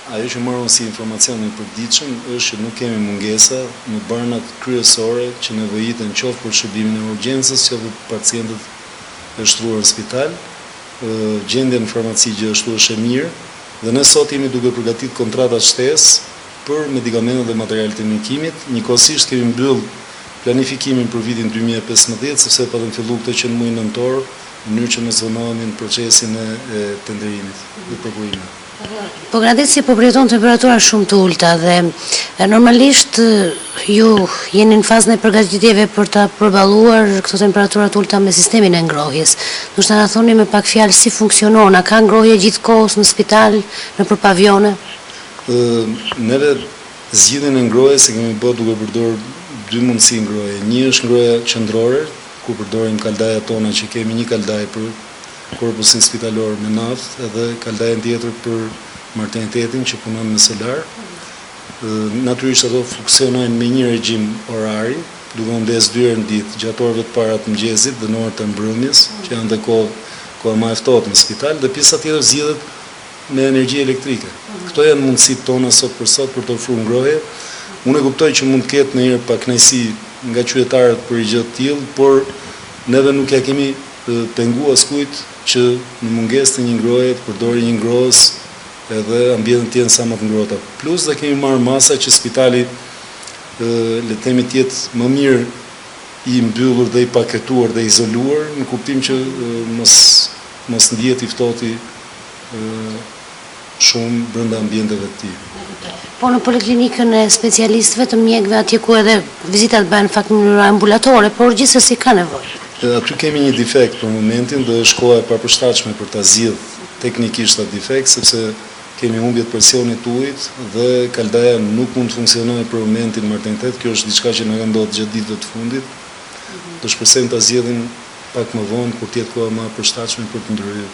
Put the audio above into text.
ajo që marrëm si informacion në përditshëm është që nuk kemi mungesa në barnat kryesore që nevojiten qoftë për shërbimin e urgjencës, qoftë për pacientët e shtruar në spital. Gjendja në farmaci gjithashtu është e mirë dhe ne sot jemi duke përgatitur kontrata shtesë për medikamentet dhe materialet e mjekimit. Njëkohësisht kemi mbyll planifikimin për vitin 2015 sepse patëm fillu këtë që në muajin nëntor, në mënyrë që mos vonohemi në procesin e tenderimit dhe prokurimit. Po gradet si po përjeton temperatura shumë të ulta dhe normalisht ju jeni në fazën e përgatitjeve për ta përballuar këto temperatura të ulta me sistemin e ngrohjes. Do të na thoni me pak fjalë si funksionon, a ka ngrohje gjithkohës në spital, nëpër pavione? Neve zgjidhjen e ngrohjes e kemi bërë duke përdorur dy mundësi ngrohje. Një është ngrohja qendrore, ku përdorim kaldajat tona që kemi një kaldaj për korpusin spitalor me naftë edhe kaldajën tjetër për maternitetin që punon me solar. Natyrisht ato funksionojnë me një regjim orari, duke u ndes 2 herë në ditë, gjatë orëve të para të mëngjesit dhe në orët e mbrëmjes, që janë dhe kohë më e ftohtë në spital, dhe pjesa tjetër zgjidhet me energji elektrike. Këto janë mundësitë tona sot për të ofruar ngrohje. Unë e kuptoj që mund të ketë ndonjëherë pak kënaqësi nga qytetarët për gjë të tillë, por neve nuk ja kemi pengu askujt që në mungesë të një ngrohje të përdori një ngrohës edhe ambientet të jenë sa më të ngrohta. Plus dhe kemi marrë masa që spitali le të themi të jetë më mirë i mbyllur dhe i paketuar dhe izoluar, në kuptim që mos ndihet i ftohtë shumë brenda ambienteve të tij. Po në poliklinikën e specialistëve të mjekëve atje ku edhe vizitat bëhen në fakt në mënyrë ambulatore, por gjithsesi ka nevojë. Aty kemi një defekt për momentin dhe është koha e papërshtatshme për ta zgjidhur teknikisht atë defekt, sepse kemi humbje të presionit të ujit dhe kaldaja nuk mund të funksionojë për momentin në maternitet. Kjo është diçka që na ka ndodhur gjatë ditëve të fundit. Do shpresojmë ta zgjidhim pak më vonë kur të jetë koha më e përshtatshme për të ndryrë.